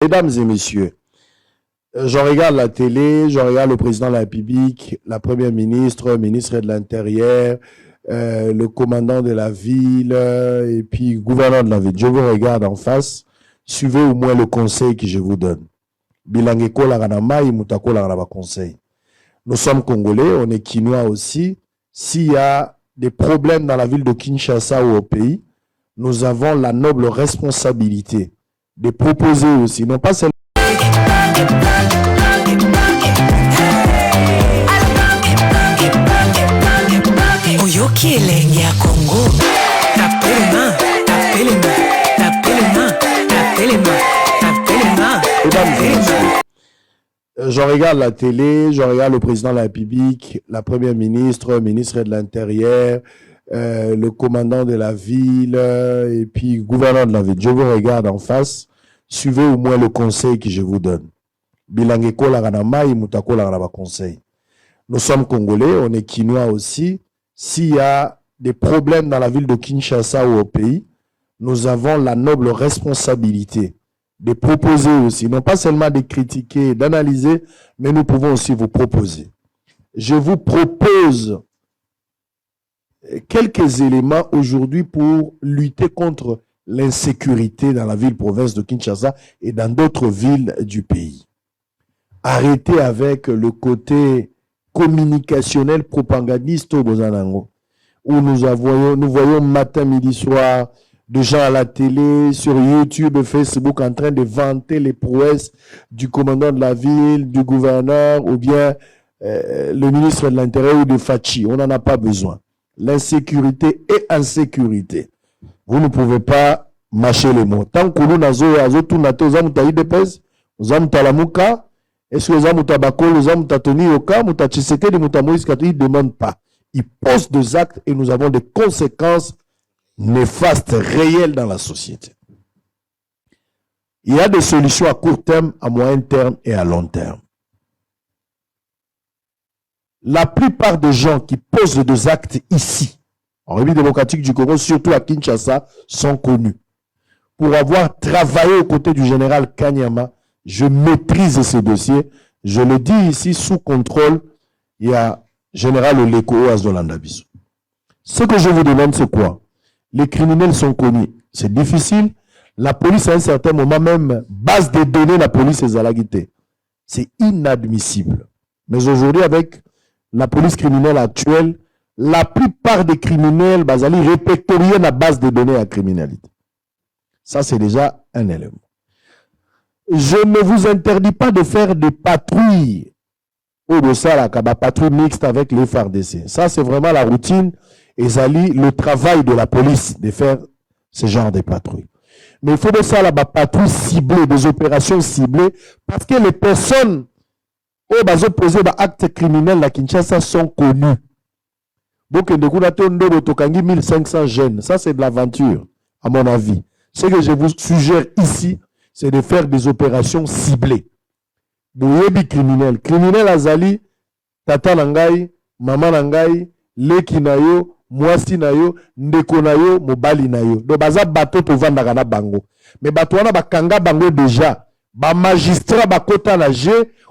Mesdames et messieurs, je regarde la télé, je regarde le président de la République, la première ministre, le ministre de l'Intérieur, le commandant de la ville et puis le gouverneur de la ville. Je vous regarde en face, suivez au moins le conseil que je vous donne. Bilangeko la ranama, imutako la ranama conseil. Nous sommes Congolais, on est Quinois aussi. S'il y a des problèmes dans la ville de Kinshasa ou au pays, nous avons la noble responsabilité de proposer aussi, non pas seulement Oyoki elenge ya Congo, tapelema, tapelema, tapelema, tapelema, tapelema, tapelema. Je regarde la télé, je regarde le président de la République, la première ministre, le ministre de l'Intérieur, le commandant de la ville et puis le gouverneur de la ville. Je vous regarde en face, suivez au moins le conseil que je vous donne. Bilangeko la ranama, imutako la ranama conseil. Nous sommes Congolais, on est Quinois aussi. S'il y a des problèmes dans la ville de Kinshasa ou au pays, nous avons la noble responsabilité de proposer aussi, non pas seulement de critiquer, d'analyser, mais nous pouvons aussi vous proposer. Je vous propose quelques éléments aujourd'hui pour lutter contre l'insécurité dans la ville-province de Kinshasa et dans d'autres villes du pays. Arrêtez avec le côté communicationnel propagandiste au Bozanango, où nous voyons matin, midi, soir, des gens à la télé, sur YouTube, Facebook, en train de vanter les prouesses du commandant de la ville, du gouverneur, ou bien le ministre de l'Intérieur ou de Fachi. On n'en a pas besoin. L'insécurité et insécurité. Vous ne pouvez pas mâcher les mots. Tant que nous n'avons tout naté aux amours d'Idepes, aux amours Talamuka, est-ce que les amours Tabako, les amours Tony Oka, Mouta Tshisekedi, Mouta Moïse Kato, ils ne demandent pas. Ils posent des actes et nous avons des conséquences néfastes, réelles dans la société. Il y a des solutions à court terme, à moyen terme et à long terme. La plupart des gens qui posent des actes ici, en République démocratique du Congo, surtout à Kinshasa, sont connus. Pour avoir travaillé aux côtés du général Kanyama, je maîtrise ce dossier. Je le dis ici sous contrôle. Il y a général Oleko Azolandabiso. Ce que je vous demande, c'est quoi? Les criminels sont connus. C'est difficile. La police, à un certain moment même, base des données, la police est zalagité. C'est inadmissible. Mais aujourd'hui, avec la police criminelle actuelle, la plupart des criminels, bazali répertoriés la base de données à criminalité. Ça, c'est déjà un élément. Je ne vous interdis pas de faire des patrouilles au Bossala, patrouille mixte avec les FARDC. Ça, c'est vraiment la routine et zali le travail de la police de faire ce genre de patrouilles. Mais il faut de ça, la patrouille ciblée, des opérations ciblées, parce que les personnes au bas opposé à actes criminels à Kinshasa sont connues. Donc, de coup, 1500 jeunes. Ça, c'est de l'aventure, à mon avis. Ce que je vous suggère ici, c'est de faire des opérations ciblées. Bouyebi criminel. Criminel azali, tata nangai, maman nangai, leki nayo, mwasi nayo, ndeko nayo, mobali nayo. Donc, baza bateau pour vendre na bango. Mais bateau wana bakanga bango déjà. Ba magistrat bakota na G,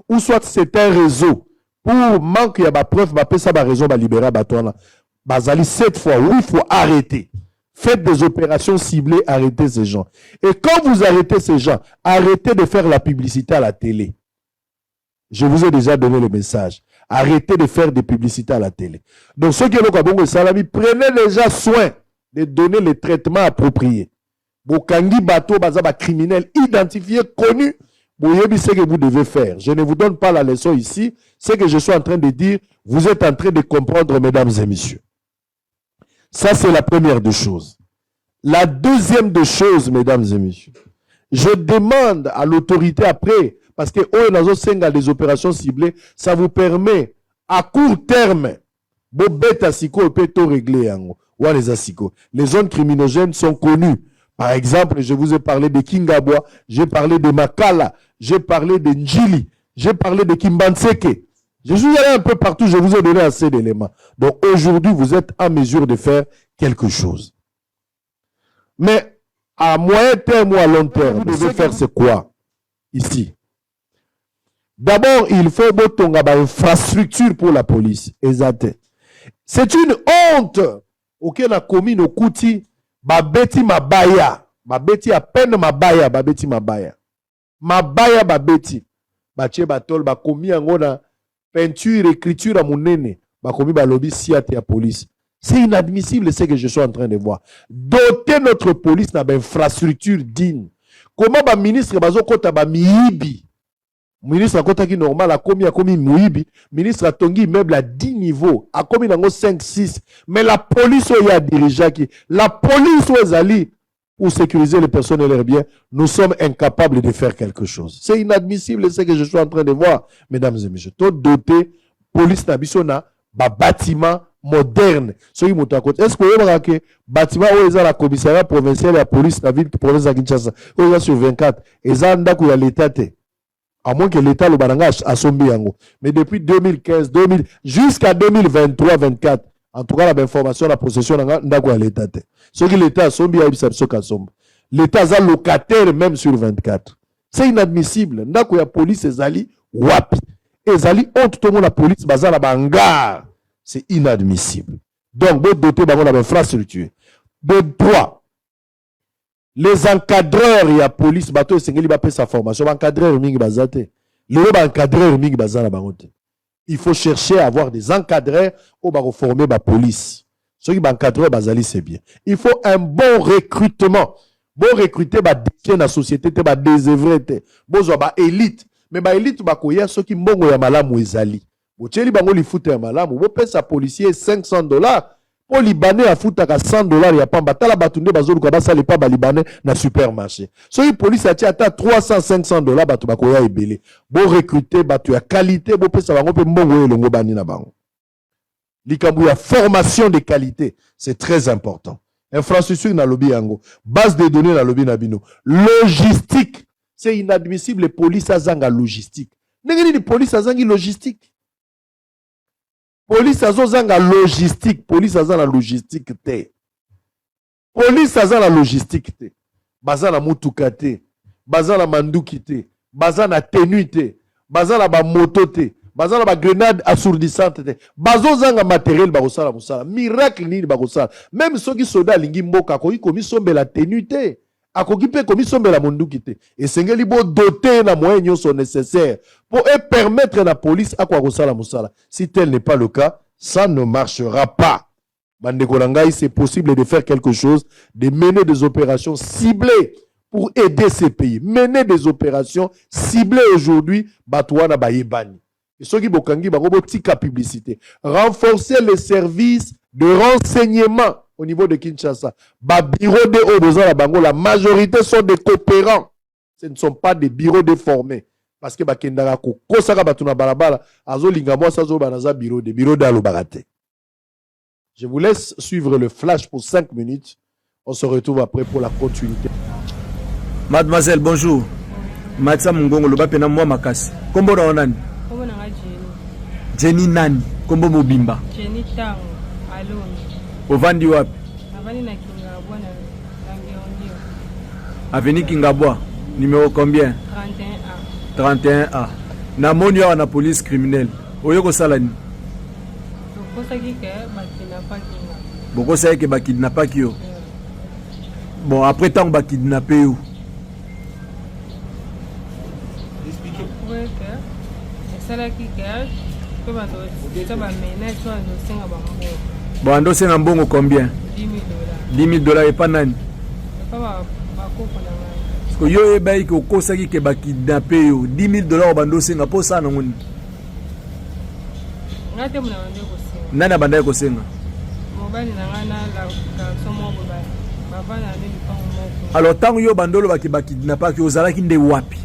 ou soit c'est un réseau. Pour manque ya ba preuve, ba pesa ba raison ba libérer bateau wana. Bazali 7 fois, oui, il faut arrêter. Faites des opérations ciblées, arrêtez ces gens. Et quand vous arrêtez ces gens, arrêtez de faire la publicité à la télé. Je vous ai déjà donné le message. Arrêtez de faire des publicités à la télé. Donc, ceux qui ont salami, prenez déjà soin de donner les traitements appropriés. Bokangi bateau, bazaba criminel, identifié, connu. Boyebi, c'est ce que vous devez faire. Je ne vous donne pas la leçon ici. Ce que je suis en train de dire, vous êtes en train de comprendre, mesdames et messieurs. Ça, c'est la première des choses. La deuxième des choses, mesdames et messieurs, je demande à l'autorité après, parce que on a des opérations ciblées, ça vous permet à court terme, les zones criminogènes sont connues. Par exemple, je vous ai parlé de Kingabwa, j'ai parlé de Makala, j'ai parlé de Njili, j'ai parlé de Kimbanseke. Je suis allé un peu partout, je vous ai donné assez d'éléments. Donc aujourd'hui, vous êtes en mesure de faire quelque chose. Mais à moyen terme ou à long terme, vous devez faire c'est quoi? ici. D'abord, il faut botonga ba infrastructure pour la police. Exact. C'est une honte auquel a commis nos kouti babeti mabaya. Babeti à peine mabaya, babeti mabaya. Mabaya babeti. Bache batol ba komi angona peinture, écriture à monene. Ba komi ba lobby siate ya police. C'est inadmissible ce que je suis en train de voir. Doter notre police d'une infrastructure digne. Comment ba ministre bazo kota ba miibi. Ministre a kota ki normal a komi muibi. Ministre a tongi immeuble à 10 niveaux. A komi nango 5, 6. Mais la police ou ya dirigea qui. La police ou ezali pour sécuriser les personnes et leurs biens. Nous sommes incapables de faire quelque chose. C'est inadmissible ce que je suis en train de voir. Mesdames et messieurs. Tout doté police nabisona ba bâtiment moderne. Est-ce que vous avez que bâtiment où est la commissariat provincial de la police de la ville province de Kinshasa où est sur 24 et ça ndaku ya l'état à moins que l'état le baranga a sombi yango. Mais depuis 2015 jusqu'à 2023-24 en tout cas la information la possession ndaku ya l'état ce que l'état a sombi ya bisabso ka sombi l'état a locataire même sur 24. C'est inadmissible. Ndaku ya police ezali wapi ezali honte tout le monde la police bazala bangar. C'est inadmissible. Donc, vous dotez de l'infrastructure. De droit. Les encadreurs et la police, bateau et va payer sa formation. Encadreurs mingi bazate. Le encadreur mingi bazana bangote. Il faut chercher à avoir des encadreurs ou ba reformer la police. Ceux qui encadreurs bazali c'est bien. Il faut un bon recrutement. Bon recruter ba détient la société te ba désœuvrer te. Bon ba élite. Mais ba élite ba koya ceux qui mbongo ya malamu ezali. Bocheli bango li foute ya malamu, bo pesa policier $500, po libanais a foute ka $100 ya pamba tala batunde bazolu ka basa le pa ba libanais na supermarché. So yi police ati ata $300-500 batu bakoya ebele. Bo recruter batu ya qualité, bo pesa bango pe mbongo elongo bani na bango. Likambu ya formation de qualité, c'est très important. Infrastructure na lobby yango, base de données na lobby na bino. Logistique, c'est inadmissible les police azanga logistique. Ndenge ni police azangi logistique. Police azanga logistique, police azanga logistique te. Police azanga logistique te. Bazana mutuka te, bazana manduki te, bazana tenue te, bazana ba moto te, bazana ba grenade assourdissante te. Bazozanga matériel bakosala musala. Miracle ni bakosala. Même ceux qui soda lingi mboka ko ikomi sombe la tenue te. Akoki pe komi sombe la munduki te. Et sengeli bo doter na moyens sont nécessaires pour permettre à la police à quoi kosala musala. Si tel n'est pas le cas, ça ne marchera pas. Bandekolangai, c'est possible de faire quelque chose, de mener des opérations ciblées pour aider ces pays. Mener des opérations ciblées aujourd'hui, Batouana Bayebani. Et ceux qui bokangi barobo tika publicité. Renforcer les services de renseignement au niveau de Kinshasa. Ba bureau de Odoza la Bango, la majorité sont des coopérants. Ce ne sont pas des bureaux déformés. Parce que bakendara ko kosaka batuna balabala azo lingamo sazo banaza bureau d'alobarate. Je vous laisse suivre le flash pour 5 minutes. On se retrouve après pour la continuité. Mademoiselle, bonjour. Matsa Mungongo loba pena mwa makasi. Kombo na onani? Kombo na Jenny. Jenny nani? Kombo mobimba. Jenny Tango Aloni. Ovandi wapi? Avani na Kingabwa na Ngiondio. Avenue Kingabwa. Numéro combien? 31A. 31A. Na moni ya na police criminelle. Oyoko salani. Tokosa ki ke bakidnapaki nga. Bokosa ke bakidnapaki yo. Bon, après tant bakidnapé yo. Ouais ke. Esala ki ke. Ko bato ça ba mena to ando senga ba mbongo. Bon, ando senga mbongo combien? $10,000. $10,000 et pas nani? Pas ba koko na nga. Parce que yo e bayi ko kosaki ke bakidnapé yo. $10,000 bando senga po sana ngoni. Ngate muna bande ko senga. Nani banda ko senga? Mobali na nga na la ka somo bo ba. Baba na ndi pa moko. Alors tango yo bandolo bakidnapaki ozalaki nde wapi?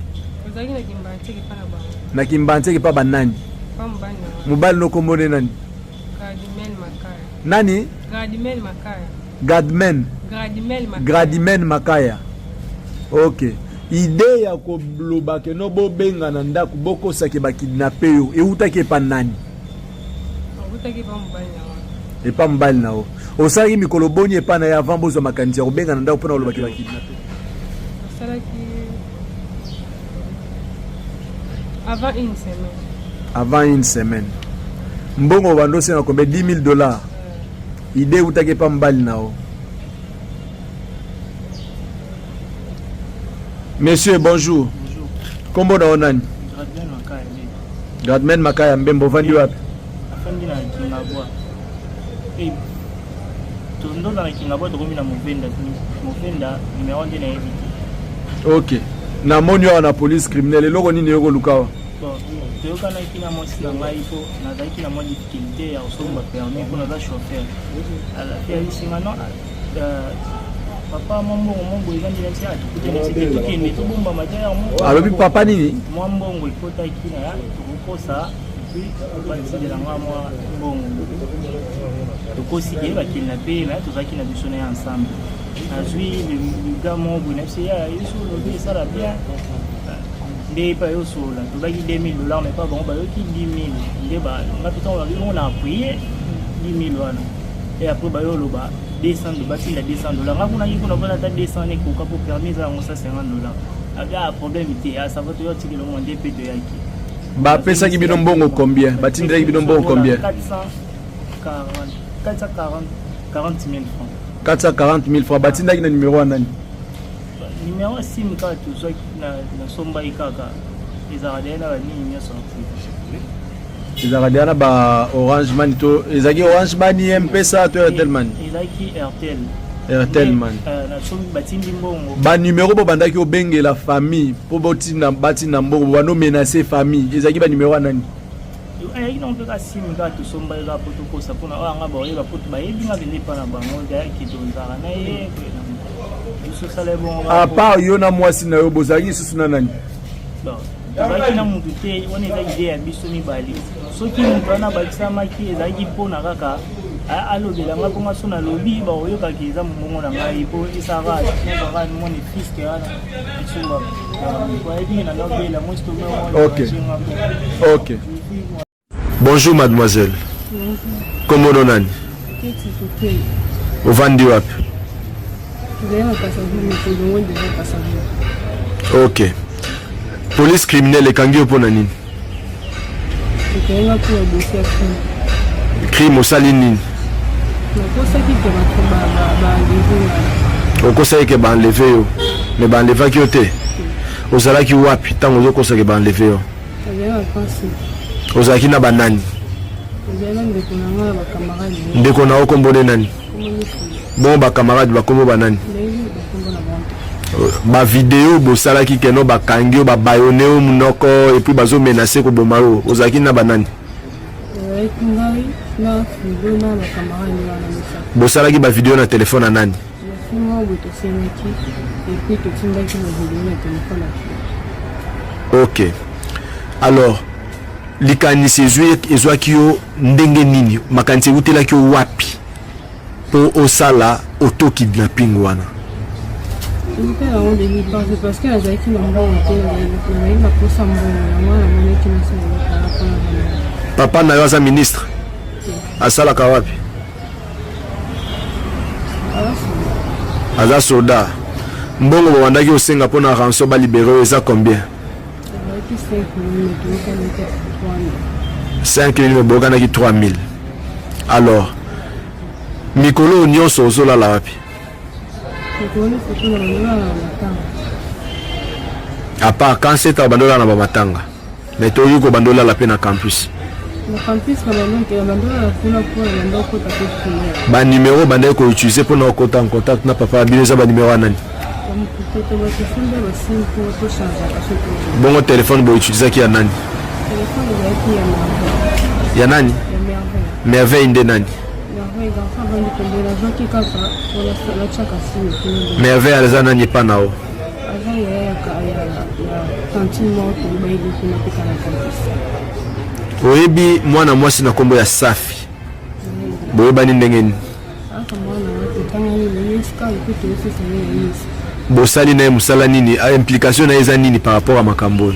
Ozaki na kimbanti ki pana ba. Na kimbanti ki pa banani? Pa mbani na. Mobali no kombone nani? Gradimel Makaya. Nani? Gradimel Makaya. Gadmen. Gradimel Makaya. Gradimen Makaya. Ok. Idée ya ko bloba ke no bo benga na ndaku boko sake bakidnapé yo e utaki pa nani? Utaki pa mbali na wa. E pa mbali na o. Osaki mikolo boni e pa na ya avant bozo makanisi ya ko benga na ndaku pona lo bakidnapé. Osala ki Avant une semaine. Avant une semaine. Mbongo bando c'est combien? $10,000. Idée ou t'as pas mbali nao. Monsieur, bonjour. Bonjour. Comment on Gradmen Makaya Mbembo vandi wapi? Afandi na Kingabwa. Tondo na Kingabwa tokomi na Movenda. Movenda numéro 1 na évité. OK. Na moni na police criminelle loko nini yoko lukawa. Bon, toyoka na kina mosi na ngai po na zaki na mo difficulté ya osomba permis pour na chauffeur. Ala fait ici maintenant papa mbongo ezandi na tia tukutene sikikende tobomba mataya mo. Alobi papa nini? Mbongo ikota kina ya tukosa puis bati de la moi mbongo. Tukosi ke ba kidnapper na tozaki na biso na ensemble. Azui le gars mon bonheur ya yesu lobi ça la bien. Des pas au sol, tu vas $10,000 mais pas bon, bah qui 10,000. Des bah on a appuyé $10,000 et après bah yo loba $200 bâti la $200. Là on a eu qu'on a pas $200 et qu'on pour permis ça on ça $50. Avec un problème était ça va te dire que le monde est pété yaki. Bah pesa ki bino mbongo combien? Bati ndra ki bino mbongo combien? 40,000 francs. 440,000 francs. Bati ndra ki na numéro wa nani? Numéro SIM card tout ça na somba ikaka ezaradiana ba nini sorti ezaradiana ba Orange Money to ezaki Orange Money M-Pesa to Airtel Money ezaki Airtel Money na sombi batindi mbongo ba numéro bo bandaki obenge la famille po botina batina mbongo bano menacer famille ezaki ba numéro nani ayaki na mpe ka SIM card to somba eza poto kosa pona anga ba oyeba poto ba yebi nga vende pa na bango ya kitonzaka na ye à part yona mwasi na yo bozaki susu na nani bon tozalaki na mutu te wana eza ide ya biso mibale soki mutu wana bakisamaki ezalaki mpona kaka alobelanga mpo nga so nalobi baoyokaki eza momongo na ngai mpo esaka nazaka moni fiske wana esomba bayebingi na nabela mwesi OK. Bonjour mademoiselle. Comment on nani? Ovandi wapi? OK. Police criminelle ekangi yo pona nini? Crime osali nini? Okosaki ke banleve yo. Me banlevaki yo te. Ozalaki wapi ntango ozokosaki banleve yo? Ozalaki na banani? Ndeko na yo kombone nani? Bon ba camarade ba kombo banani? Ba vidéo bosalaki keno ba kangi yo ba bayone o munoko et puis bazo menacer ko bomaro ozaki na banani? Bosalaki ba vidéo na téléphone na nani? OK. Alors likanisi ezwaki yo ndenge nini? Makanisi utelaki yo wapi? Po osala auto kidnapping wana. Parce que azaki na mbongo te na kosa mbongo na moneki na sala. Papa na yo aza ministre. Asala ka wapi? Aza soda. Mbongo bawandaki osenga pona rançon ba libérer eza combien? 5,000 bokanaki 3,000. Alors mikolo nyonso ozolala wapi? À part quand c'est à bandola na bamatanga. Mais to yuko bandola la pe na campus. Na campus na bandola kuna ndoko tapesi. Ba numéro bandai ko utiliser pour na okota en contact na papa bineza ba numéro nani? Bon téléphone bo utiliser ki ya nani? Ya nani? Merveille inde nani? Merveille aliza nani pa nao? Oyebi mwana mwasi na kombo ya Safi. Boyeba ni ndenge ni? Bosali na musala nini? A implication na eza nini par rapport à makambo?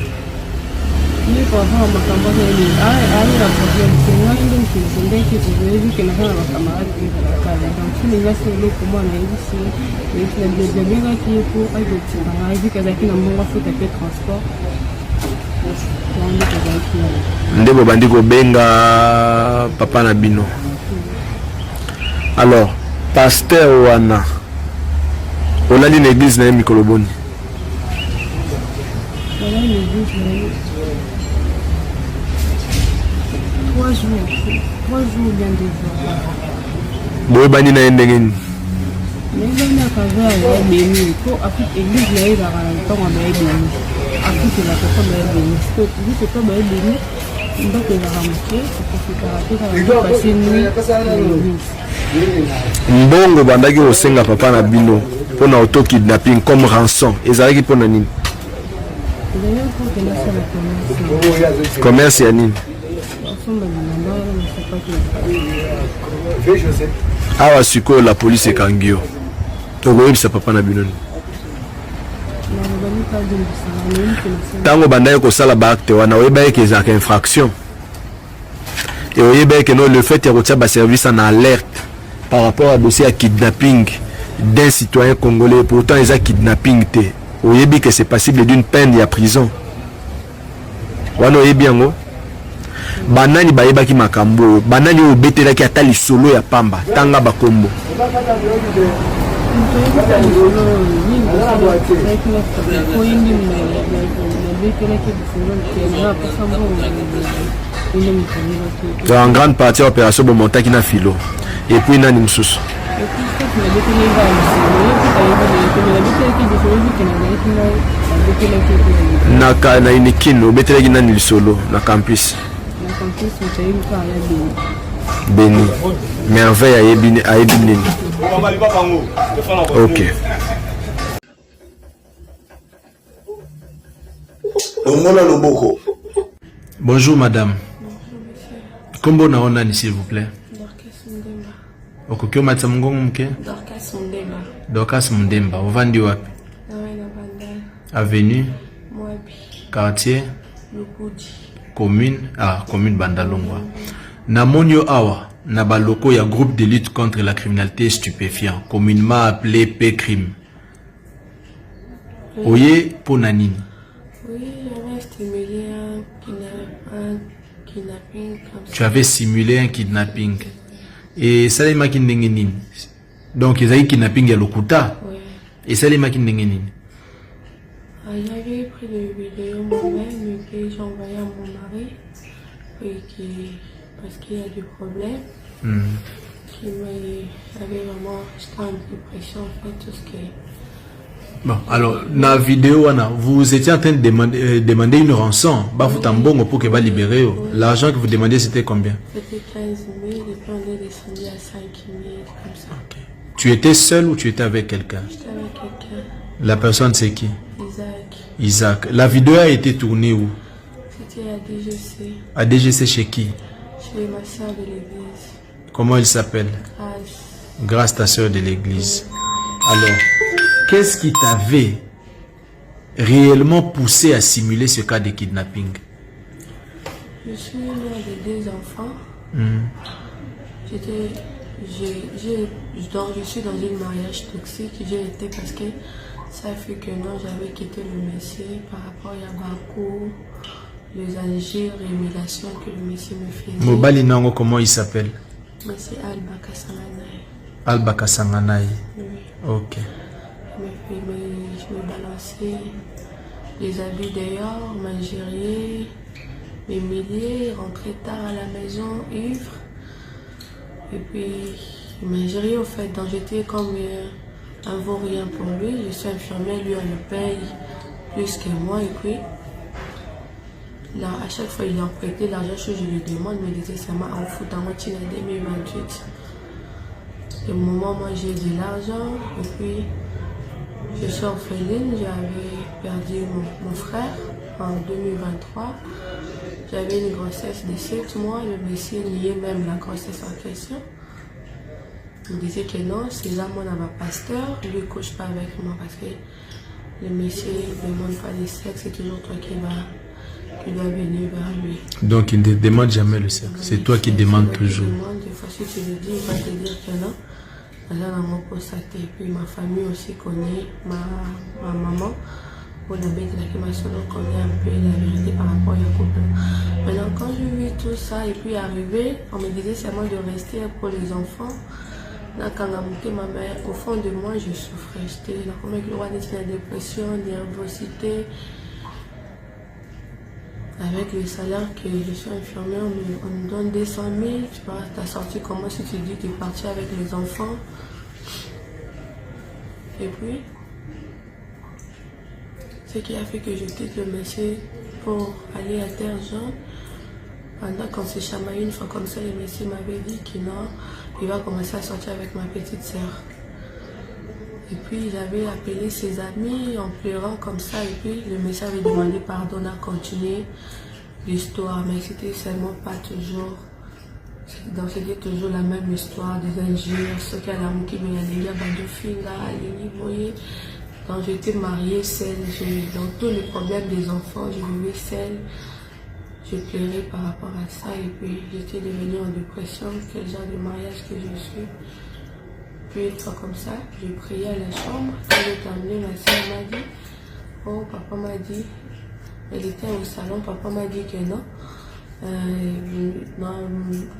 Ndebo bandiko benga papa na bino. Alors, pasteur wana olali na église na Mikoloboni. Voilà l'église là. 3 jours bien 2 jours. Boye bani na ndengeni. Mais là na kaza ya béni ko afite église là ira quand on est béni. Afite la ko ba béni. C'est pas ba béni. Donc il va ramener pour passer nuit. Mbongo bandaki osenga papa na bino pona auto kidnapping comme rançon. Ezalaki pona nini? Commerce ya nini? Awa sikoyo la police ekangio. Okoyebisa papa na bino. Tango bandaki kosala ba acte wana oyeba ke ezaka infraction. Et oyeba ke no le fait ya kotia ba service en alerte par rapport à dossier à kidnapping d'un citoyen congolais, pourtant ils ont kidnapping te. Oyebi que c'est passible d'une peine de prison. Wana oyebi yango. Banani bayeba ki makambo, banani obetela ki atali solo ya pamba, tanga bakombo. En grande partie opération Bomontaki na filo. Et puis nani msusu. Na inikino betelaki nani lisolo na campus. Béni. Merveille à Ebini. Ok. Bonjour madame. Kombo na onani s'il vous plaît. Okokyo matsamungongo mke? Dorcas Mundemba. Ovandi wapi? Avenue Mwabi. Quartier Lukudi. Commune Bandalongwa. Namonio awa na baloko ya groupe de lutte contre la criminalité stupéfiant, communément appelé P-Crime. Oye Ponanini. Oui, j'avais stimulé un kidnapping comme ça. Tu avais simulé un kidnapping. Et ça les makindengenini. Donc ils avaient kidnapping à Lokuta. Oui. Et ça les makindengenini. J'avais pris des vidéos moi-même et puis j'ai envoyé à mon mari parce qu'il y a du problème. J'avais vraiment, j'étais en dépression en fait, tout ce qui est... Bon, alors, dans la vidéo, vous étiez en train de demander une rançon. Pour que va libérer. L'argent que vous demandiez, c'était combien? C'était 15 000 et puis on est descendu à 5 000, comme ça. Okay. Tu étais seul ou tu étais avec quelqu'un? J'étais avec quelqu'un. La personne, c'est qui? Isaac. La vidéo a été tournée où? C'était à DGC. À DGC chez qui? Chez ma soeur de l'église. Comment elle s'appelle? Grâce ta soeur de l'église. Alors, qu'est-ce qui t'avait réellement poussé à simuler ce cas de kidnapping? Je suis mère de 2 enfants. Je suis dans un mariage toxique. J'ai été parce que ça fait que non, j'avais quitté le monsieur par rapport à Bakou, les injures et humiliations que le monsieur me faisait. Mobali Nango, comment il s'appelle? Monsieur Alba Kassanganai. Alba Kassanganai. Oui. Ok. Je me balançais les habits dehors, m'ingérier, m'humilier, rentrer tard à la maison, ivre. Et puis, m'ingérier au fait, donc j'étais comme un vaurien pour lui. Je suis infirmière, lui on le paye plus que moi. Et puis, là, à chaque fois il a prêté l'argent que je lui demande, me disait ça m'a en fout en moitié en 2028. Et au moment où moi j'ai de l'argent, et puis je suis orpheline, j'avais perdu mon frère en 2023. J'avais une grossesse de 7 mois, le monsieur niait même la grossesse en question. Il disait que non, c'est là mon pasteur, lui ne couche pas avec moi parce que le monsieur ne demande pas de sexe, c'est toujours toi qui dois venir vers lui. Donc il ne demande jamais le sexe, c'est toi qui demandes toujours. Des fois si tu le dis, il va te dire que non. Et puis ma famille aussi connaît ma maman. On a bien que ma soeur connaît un peu la vérité par rapport au couple. Maintenant, quand j'ai vu tout ça et puis arrivé, on me disait seulement de rester pour les enfants. Quand ma mère, au fond de moi, je souffrais. J'étais dans la dépression, nervosité. Avec le salaire que je suis infirmière, on me donne 200 000. Tu vois, t'as sorti comment si tu dis que tu es parti avec les enfants. Et puis, ce qui a fait que je quitte le métier pour aller à Terre Jaune. Pendant qu'on s'est chamaillé une fois comme ça, le monsieur m'avait dit que non, il va commencer à sortir avec ma petite sœur. Et puis j'avais appelé ses amis en pleurant comme ça. Et puis le monsieur avait demandé pardon à continuer l'histoire. Mais c'était seulement pas toujours. C'était toujours la même histoire des injures. Ce qu'elle a dit, il y a des filles là, quand j'étais mariée seule, dans tous les problèmes des enfants, je vivais seule. Je pleurais par rapport à ça et puis j'étais devenue en dépression, quel genre de mariage que je suis. Puis une fois comme ça, j'ai prié à la chambre. Quand j'ai terminé, ma soeur m'a dit, oh papa m'a dit, elle était au salon, papa m'a dit que non. Dans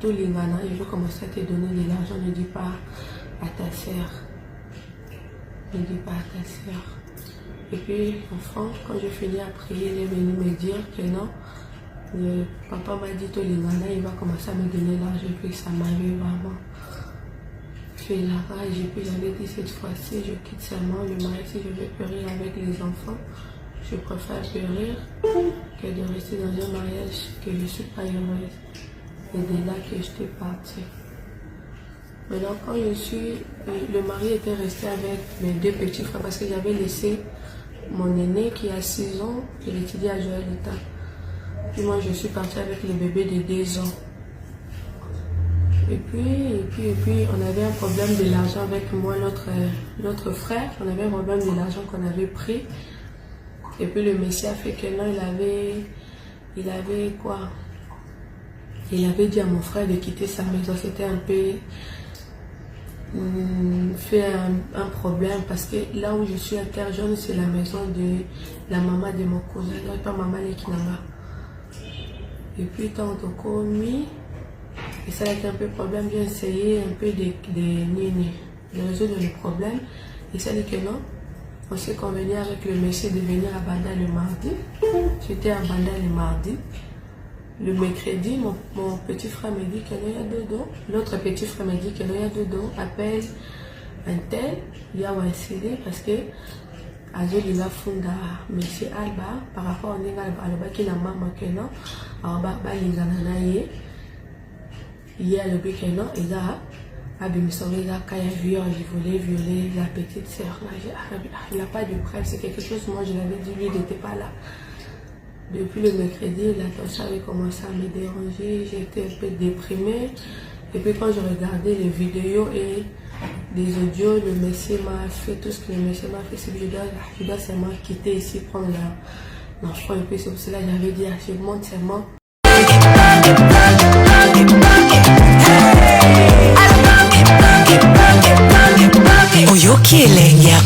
tous les ganas, je veux commencer à te donner de l'argent, ne dis pas à ta soeur. Ne dis pas à ta soeur. Et puis, enfin, quand j'ai fini à prier, il est venu me dire que non. Papa m'a dit tous les ganas, il va commencer à me donner l'argent, puis ça m'avait vraiment fait la rage. Et puis j'avais dit cette fois-ci, je quitte seulement le mariage, si je vais périr avec les enfants, je préfère périr que de rester dans un mariage que je ne suis pas heureuse. Et de là que j'étais partie. Maintenant, quand le mari était resté avec mes deux petits frères, parce que j'avais laissé mon aîné qui a 6 ans, il étudie à Joël l'État. Puis moi, je suis partie avec le bébé de 2 ans. Et puis, on avait un problème de l'argent avec moi, notre frère. On avait un problème de l'argent qu'on avait pris. Et puis, le monsieur a fait que non, il avait quoi? Il avait dit à mon frère de quitter sa maison. C'était un peu fait un problème parce que là où je suis à Terre Jaune, c'est la maison de la maman de mon cousin. Donc, pas maman de Kinama. Et puis, tant qu'on commis, et ça a été un peu problème, j'ai essayé un peu de résoudre le problème. Et ça dit que non, on s'est convenu avec le monsieur de venir à Banda le mardi. J'étais à Banda le mardi. Le mercredi, mon petit frère me dit qu'il y a dodo. L'autre petit frère me dit qu'il y a dodo. Appelle un tel, il y a un CD parce que Azul il a fondé monsieur Alba par rapport à Négal Alba qui n'a pas manqué non. Alba les ananaïs. Il y a le béqueno et là, quand il voulait violer la petite sœur. Il n'a pas de preuve, c'est quelque chose, moi je l'avais dit, lui il n'était pas là. Depuis le mercredi, la tension avait commencé à me déranger, j'étais un peu déprimée. Et puis quand je regardais les vidéos et les audios, le monsieur m'a fait tout ce que le monsieur m'a fait, c'est que je dois seulement quitter ici, prendre l'enfant. Et puis c'est pour cela que j'avais dit, je monte seulement. Oyoki elengi ya